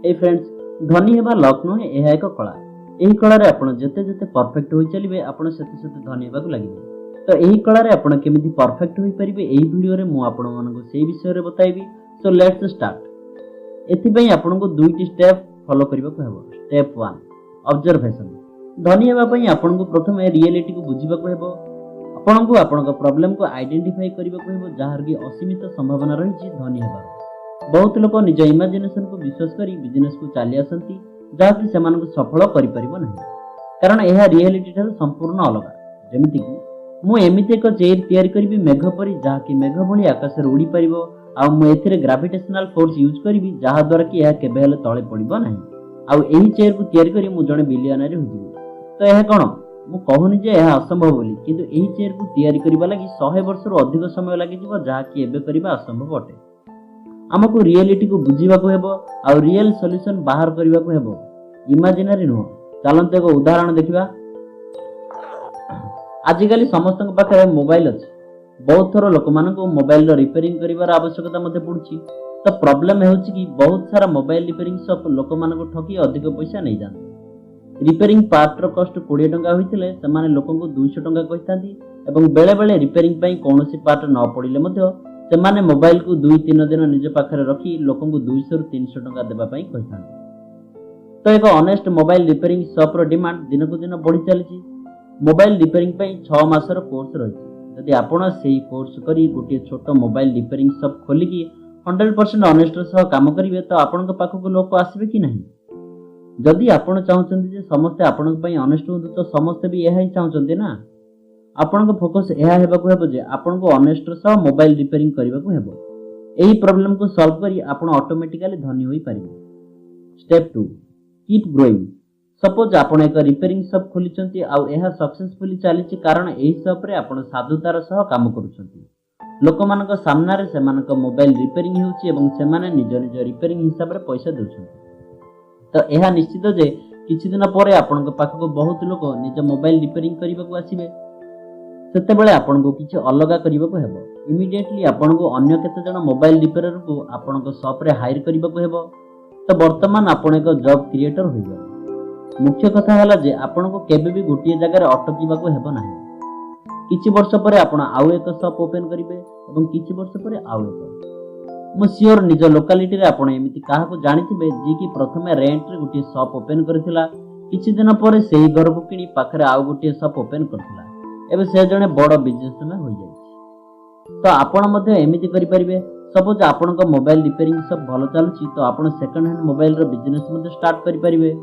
ए friends, धनी हेबा luck नुहे, यह एक कला। यही कलार आपण जेते जेते परफेक्ट हो चलिए आपण सेते सेते धनी हेबाकु लागिबे। तो यही कलार आपण केमिति परफेक्ट होई परिबे एही वीडियो रे मु आपण मानको सेही विषय रे बताइबी। So let's start. एथि पई आपण को दुईटी स्टेप फॉलो करबाकु हेबो। Step 1 observation. धनी हेबा पई आपण को प्रथम रियलिटी को बुझिबाकु हेबो। आपण को आपण को प्रॉब्लम को आइडेंटिफाई करबाकु हेबो जहार की असीमित संभावना रहिछि धनी हेबार। बहुत लोक निज इमेजिनेशन को विश्वास करी बिजनेस को चली आसती जहाँकि से सफल कर कारण यह रियलिटी ठार संपूर्ण अलग। जमीक कि एमती एक चेयर तैयारी करी मेघ परी जहाँकि मेघ भली आकाश में उड़ी पार आउ ग्राविटेशनल फोर्स यूज करी जहाद्वारा कि यह केबे तले पड़ो ना। आउ यही चेयर को तैयारी करी मु जड़े बिलियनर होजिबी। तो यह कौन मु कहूनी जे यह असंभव बोली, किंतु यही चेयर को तैयारी करबा लागि 100 वर्ष रु अधिक समय लागि जिवो जहाँकि एबे करबा असंभव अटे। आमको रियलिटी को बुझीबाकू हेबो आउ रियल सॉल्यूशन बाहर करबाकू हेबो, इमेजिनरी नुह। चलंतु एक उदाहरण देखिबा। आजिकली समस्त पाखे मोबाइल अछि। बहुत थोर लोक मानक मोबाइल रिपेयरिंग करिवार आवश्यकता मते पड़ुछि। तो प्रॉब्लम हेउछि कि बहुत सारा मोबाइल रिपेयरिंग शॉप लोक मानक ठकी अधिक पैसा नै जान। रिपेयरिंग पार्ट रो कॉस्ट 20 टंका होइतिले सेमाने लोकंको 200 टंका कहितांती एवं बेले बेले रिपेयरिंग पई कोनोसी पार्ट न पड़िले मध्य सेमाने मोबाइल को 2-3 दिन निज पाखरे रखी लोकन को 200 रु 300 टंका देबा पई कहिथान। तो एक ऑनेस्ट मोबाइल रिपेयरिंग शॉप रो डिमांड दिन को दिन बढ़ी चलीछि। मोबाइल रिपेयरिंग पई 6 मासर कोर्स रहिछि। यदि आपण सेही कोर्स करी गोटे छोट मोबाइल रिपेयरिंग शॉप खोली कि 100% ऑनेस्ट सह काम करिवे तो आपण पाख को लोक आसीबे कि नहीं। जदि आपण चाहउछन्ती जे समस्त आपण पई ऑनेस्ट होतु तो समस्त भी यही चाहउछन्ती ना। आपण को फोकस यह हेबाकू हेबो जे आपण को ऑनेस्ट सह मोबाइल रिपेयरिंग करबाकू हेबो। एही प्रॉब्लम को सॉल्व करी आपण ऑटोमेटिकली धनी होई परिबे। Step 2 keep growing. सपोज आपण एक रिपेयरिंग शॉप खोलिचंती आउ एहा सक्सेसफुली चलीछि कारण एही शॉप रे आपण साधुतार सह काम करूछंती। लोक मानक सामना रे सेमानक मोबाइल रिपेयरिंग हेउछि एवं सेमाने निज निज रिपेयरिंग हिसाब रे पैसा देउछंती। तो यह निश्चित जे किछि दिन परे आपण पाख को बहुत लोक निज मोबाइल रिपेयरिंग करबाकू आसीबे। सेते बेले आपण को किछि अलगा करबाकू हेबो। इमीडिएटली आपण को अन्य केते जण मोबाइल रिपेयरर को आपण को शॉप रे हायर करबाकू हेबो। तो वर्तमान आपण एक जॉब क्रिएटर होई गयो। मुख्य कथा हला जे आपण को केबे भी गोटिए जगह रे अटकीबाकू हेबो नाही। किछि वर्ष परे आपण आउ एक शॉप ओपन करिवे एवं किछि वर्ष परे आउ एक। मु सियोर निज लोकालिटी रे आपण एमिति काहा को जानिथिबे जे कि प्रथमे रेंट रे गोटिए शॉप ओपन करथिला, किछि दिन परे सेही घर को किनी पाखरे आउ गोटिए शॉप ओपन करथिला। एबे से जने बड़ बिजनेसमैन हो जाय। तो आपण मध्ये एमिति करि परिबे। सपोज आपण को मोबाइल रिपेयरिंग सब भलो चालुछि तो आपण सेकंड हैंड मोबाइल रो बिजनेस मध्ये स्टार्ट करि परिबे।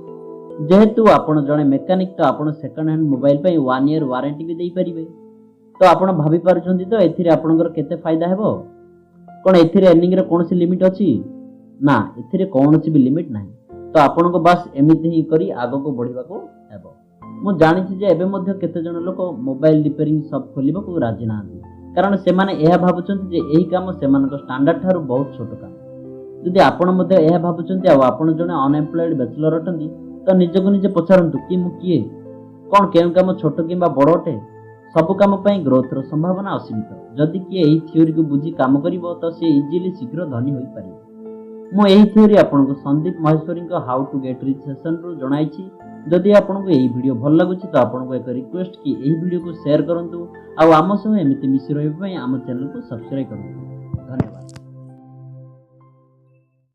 जेहेतु आपण जने मैकेनिक तो आपण सेकंड हैंड मोबाइल पई 1 ईयर वारंटी भी देई परिबे। तो आपण भाबी पारुछन्ती तो एथिरे आपणकर केते फायदा हेबो। कोन एथिरे अर्निंग रे कोनोसी लिमिट अछि ना, एथिरे कोनोसी भी लिमिट नाही। तो आपण को बस एमिति ही करी आगो को बढ़िबा को हेबो। मु जानिछि जे एबे मध्ये केते जण लोक मोबाइल रिपेयरिंग शॉप खोलिबाकू राजी नाहंती कारण सेमाने एहा भाबुछन्ती जे एही काम सेमानक स्टैंडर्ड थारु बहुत छोट काम। जदि आपण मध्ये एहा भाबुछन्ती आ आपण जणे अनएम्प्लॉयड बैचलर अटंती तो निजको निजे पछारंतु कि मु किए, कोन केउ काम छोट किबा बड़ अटे। सब काम पई ग्रोथ रो संभावना असीमित। जदि कि एही थ्योरी को बुझी काम करिवो तो से इजीली शीघ्र धनी होई पारिबो। मु एही थ्योरी आपण को संदीप महेश्वरी को how to get rich session रो जणाइछि। जदि आपन को एही वीडियो भल लागुछि तो आपन को एक रिक्वेस्ट कि एही वीडियो को शेयर करंतु आउ आम संग एमिति मिसि रहबा पई आम चैनल को सब्सक्राइब करंतु। धन्यवाद।